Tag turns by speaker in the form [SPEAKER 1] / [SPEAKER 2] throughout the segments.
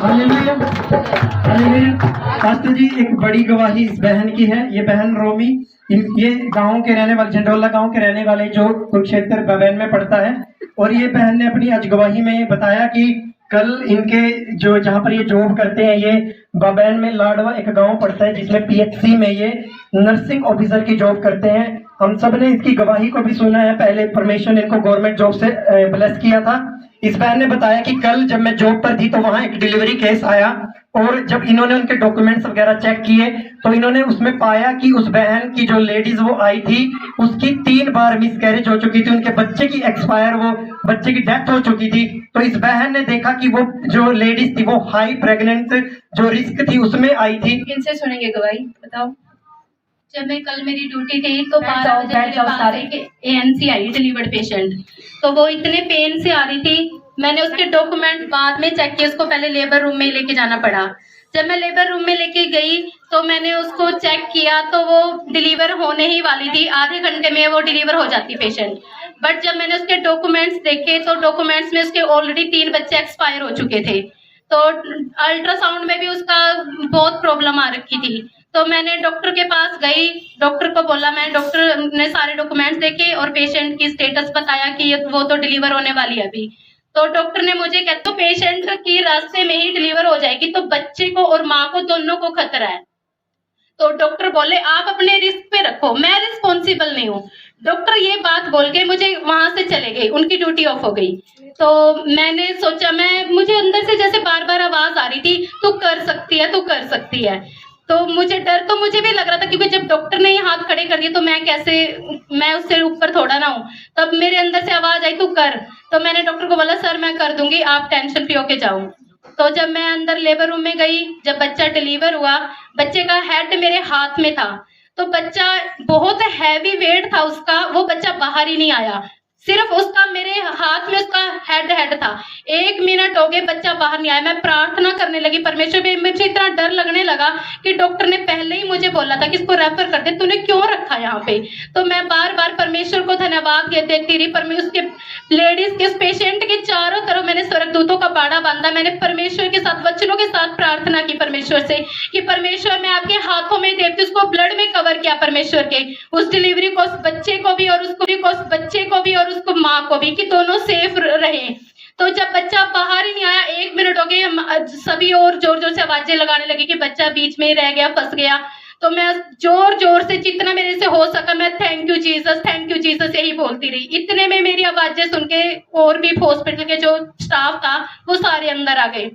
[SPEAKER 1] Hallelujah, hallelujah. Pastor जी, एक बड़ी गवाही इस बहन की है। ये बहन रोमी, ये गांव के रहने वाले, झंडोला गांव के रहने वाले, जो कुरुक्षेत्र बबैन में पड़ता है। और ये बहन ने अपनी आज गवाही में ये बताया कि कल इनके जो जहाँ पर ये जॉब करते हैं, ये बबैन में लाडवा एक गांव पड़ता है जिसमें पीएचसी में ये नर्सिंग ऑफिसर की जॉब करते हैं। हम सब ने इसकी गवाही को भी सुना है। पहले परमेश्वर ने इनको गवर्नमेंट जॉब से ब्लेस किया था। इस बहन ने बताया कि कल जब मैं जॉब पर थी तो वहां एक डिलीवरी केस आया, और जब इन्होंने उनके डॉक्यूमेंट्स वगैरह चेक किए तो इन्होंने उसमें पाया कि उस बहन की जो लेडीज वो आई थी, उसकी 3 बार मिसकैरेज हो चुकी थी। उनके बच्चे की एक्सपायर, वो बच्चे की डेथ हो चुकी थी। तो इस बहन ने देखा कि वो जो लेडीज थी वो हाई प्रेग्नेंट जो रिस्क थी उसमें आई थी।
[SPEAKER 2] किनसे सुनेंगे गवाही, बताओ। जब मैं कल मेरी ड्यूटी थी तो 12 बजे मेरे पास एक एएनसी आई, डिलीवर्ड पेशेंट। तो वो इतने पेन से आ रही थी, मैंने उसके डॉक्यूमेंट बाद में चेक किए। उसको पहले लेबर रूम में लेके जाना पड़ा। जब मैं लेबर रूम में लेके गई तो मैंने उसको चेक किया तो वो डिलीवर होने ही वाली थी। आधे घंटे में वो डिलीवर हो जाती पेशेंट। बट जब मैंने उसके डॉक्यूमेंट्स देखे तो डॉक्यूमेंट्स में उसके ऑलरेडी 3 बच्चे एक्सपायर हो चुके थे। तो अल्ट्रासाउंड में भी उसका बहुत प्रॉब्लम आ रखी थी। तो मैंने डॉक्टर के पास गई, डॉक्टर को बोला, मैं डॉक्टर ने सारे डॉक्यूमेंट्स देखे और पेशेंट की स्टेटस बताया कि वो तो डिलीवर होने वाली है अभी। तो डॉक्टर ने मुझे कहते तो पेशेंट की रास्ते में ही डिलीवर हो जाएगी, तो बच्चे को और माँ को दोनों को खतरा है। तो डॉक्टर बोले आप अपने रिस्क पे रखो, मैं रिस्पॉन्सिबल नहीं हूँ। डॉक्टर ये बात बोल के मुझे वहां से चले गए, उनकी ड्यूटी ऑफ हो गई। तो मैंने सोचा, मुझे अंदर से जैसे बार बार आवाज आ रही थी, तू कर सकती है, तू कर सकती है। तो मुझे डर तो मुझे भी लग रहा था, क्योंकि जब डॉक्टर ने ये हाथ खड़े कर दिए तो मैं उससे ऊपर थोड़ा ना हूँ। तब मेरे अंदर से आवाज आई, तू कर। तो मैंने डॉक्टर को बोला, सर मैं कर दूंगी, आप टेंशन फ्री होके जाओ। तो जब मैं अंदर लेबर रूम में गई, जब बच्चा डिलीवर हुआ, बच्चे का हेड मेरे हाथ में था। तो बच्चा बहुत हैवी वेट था उसका, वो बच्चा बाहर ही नहीं आया। सिर्फ उसका मेरे हाथ में उसका हेड था। 1 मिनट हो गए, बच्चा बाहर नहीं आया। मैं प्रार्थना करने लगी परमेश्वर पे। मुझे इतना डर लगने लगा कि डॉक्टर ने पहले ही मुझे बोला था कि इसको रेफर कर दे, तूने क्यों रखा यहाँ पे। तो मैं बार बार परमेश्वर को धन्यवाद देती रही। परमेश्वर उसके लेडीज के पेशेंट के चारों तरफ मैंने स्वर्गदूतों का बाड़ा बांधा। मैंने परमेश्वर के साथ, वचनों के साथ प्रार्थना की परमेश्वर से कि परमेश्वर मैं आपके हाथों में देती, उसको ब्लड में कवर किया परमेश्वर के, उस डिलीवरी को, उस बच्चे को भी और उस बच्चे को भी और उसको माँ को भी, कि दोनों सेफ रहे। तो जब बच्चा बाहर ही नहीं आया, 1 मिनट हो गए, हम सभी और जोर जोर से आवाजें लगाने लगे कि बच्चा बीच में ही रह गया, फंस गया। तो मैं जोर जोर से जितना मेरे से हो सका मैं थैंक यू जीसस यही बोलती रही। इतने में मेरी आवाजें सुन के और भी हॉस्पिटल के जो स्टाफ था वो सारे अंदर आ गए।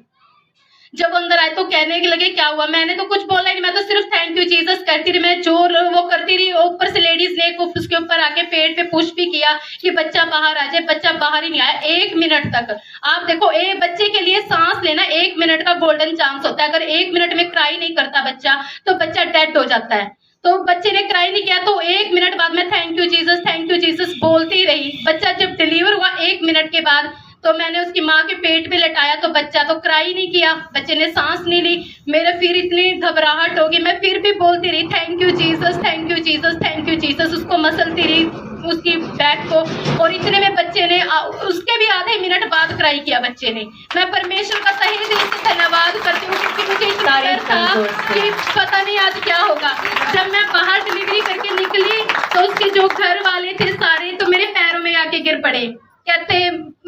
[SPEAKER 2] जब अंदर आए तो कहने लगे क्या हुआ। मैंने तो कुछ बोला नहीं, मैं तो सिर्फ थैंक यू जीसस करती रही। मैं जोर वो करती रही। ऊपर से लेडीज ने उसके ऊपर आके पेट पे पुश भी किया कि बच्चा बाहर आ जाए। बच्चा बाहर ही नहीं आया 1 मिनट तक। आप देखो, एक बच्चे के लिए सांस लेना 1 मिनट का गोल्डन चांस होता है। अगर 1 मिनट में क्राई नहीं करता बच्चा तो बच्चा डेड हो जाता है। तो बच्चे ने क्राई नहीं किया, तो 1 मिनट बाद मैं थैंक यू जीसस बोलती रही। बच्चा जब डिलीवर हुआ 1 मिनट के बाद, तो मैंने उसकी माँ के पेट पे लटाया तो बच्चा तो क्राई नहीं किया, बच्चे ने सांस नहीं ली। मेरे फिर इतनी घबराहट होगी, मैं फिर भी बोलती रही थैंक यू जीसस, उसको मसलती रही उसकी बैक को। और इतने में बच्चे ने, उसके भी आधे मिनट बाद क्राई किया बच्चे ने। मैं परमेश्वर का तहे दिल से धन्यवाद करती हूँ, क्योंकि मुझे इतना डर था कि पता नहीं आज क्या होगा। जब मैं बाहर डिलीवरी करके निकली तो उसके जो घर वाले थे सारे तो मेरे पैरों में आके गिर पड़े, कहते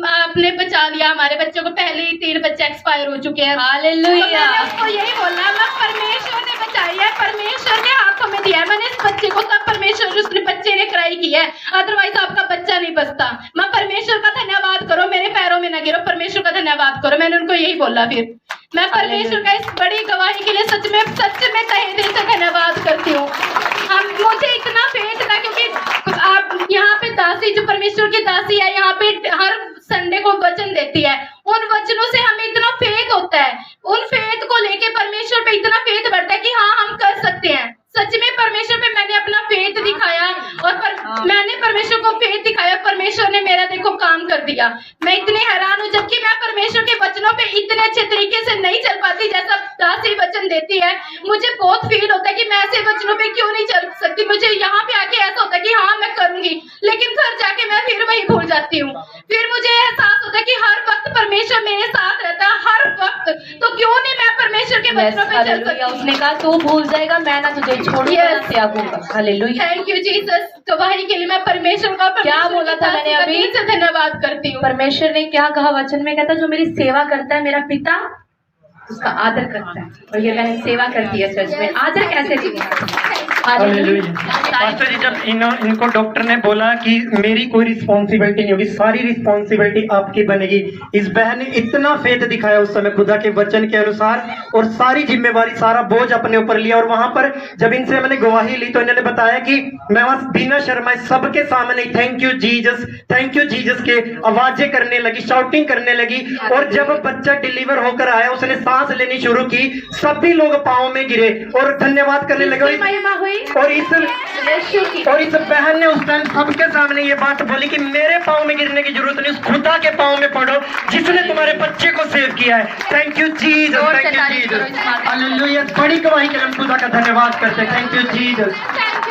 [SPEAKER 2] आपने बचा लिया हमारे बच्चों को, पहले ही 3 बच्चे एक्सपायर हो चुके हैं। हालेलुया। तो मैंने उसको यही बोला, मैं परमेश्वर ने बचाई है, परमेश्वर के हाथों में दिया है मैंने इस बच्चे को, तब परमेश्वर उसने बच्चे ने क्राई की है, अदरवाइज आपका बच्चा नहीं बचता। मैं परमेश्वर का धन्यवाद करो, मेरे पैरों में न गिरो, परमेश्वर का धन्यवाद करो। मैंने उनको यही बोला। फिर मैं परमेश्वर का इस बड़ी गवाही के लिए सच में तहे दिल से धन्यवाद करती हूँ। मुझे इतना फेथ था, क्योंकि आप यहाँ पे दासी, जो परमेश्वर की दासी है, यहाँ पे हर संडे को वचन देती है। उन वचनों से हमें इतना फेथ होता है, उन फेथ को लेके परमेश्वर पे इतना फेथ बढ़ता है कि हाँ हम कर सकते हैं। सच में परमेश्वर पे मैंने अपना फेथ दिखाया और मैंने परमेश्वर को फेथ दिखाया, परमेश्वर ने मेरा देखो काम कर दिया। मैं इतनी हैरान हूँ, जबकि मैं परमेश्वर के वचनों पे इतने अच्छे तरीके से नहीं चल पाती जैसा दासी वचन वचन देती है, मुझे बहुत फील होता है कि मैं ऐसे वचनों पे क्यों नहीं चल सकती। मुझे यहाँ पे आके ऐसा होता है कि हाँ मैं करूंगी, लेकिन घर जाके मैं फिर वही भूल जाती हूँ। फिर मुझे एहसास होता है कि हर वक्त परमेश्वर मेरे साथ रहता है, हर वक्त, तो क्यों नहीं मैं परमेश्वर के वचनों पे चल सकती।
[SPEAKER 3] उसने कहा तू भूल जाएगा, मैं ना तुझे छोड़ूंगा, ना त्यागूंगा। हालेलुया।
[SPEAKER 2] Thank you Jesus. गवाही के लिए मैं परमेश्वर का
[SPEAKER 3] क्या बोला था मैंने अभी?
[SPEAKER 2] से धन्यवाद करती हूँ।
[SPEAKER 3] परमेश्वर ने क्या कहा वचन में? कहता जो मेरी सेवा करता है मेरा पिता उसका आदर करता है। और ये बहन सेवा करती है चर्च में। आदर कैसे दिखेगा?
[SPEAKER 1] हालेलुया। पास्टर जी, जब इनको डॉक्टर ने बोला कि मेरी कोई रिस्पॉन्सिबिलिटी नहीं होगी, सारी रिस्पॉन्सिबिलिटी आपकी बनेगी, इस बहन ने इतना फेथ दिखाया उस समय खुदा के वचन के अनुसार, और सारी जिम्मेवारी, सारा बोझ अपने ऊपर लिया। और वहां पर जब इनसे मैंने गवाही ली तो इन्होंने बताया कि मैं वहां बिना शर्माए सबके सामने थैंक यू जीसस के आवाजें करने लगी, शाउटिंग करने लगी। और जब बच्चा डिलीवर होकर आया, उसने सांस लेनी शुरू की, सभी लोग पांव में गिरे और धन्यवाद करने लगे। और इस बहन ने उस टाइम सबके सामने ये बात बोली कि मेरे पाँव में गिरने की जरूरत नहीं, उस खुदा के पाँव में पड़ो जिसने तुम्हारे बच्चे को सेव किया है। Thank you Jesus, thank you Jesus. Hallelujah. बड़ी गवाही के लिए हम खुदा का धन्यवाद करते हैं। Thank you Jesus.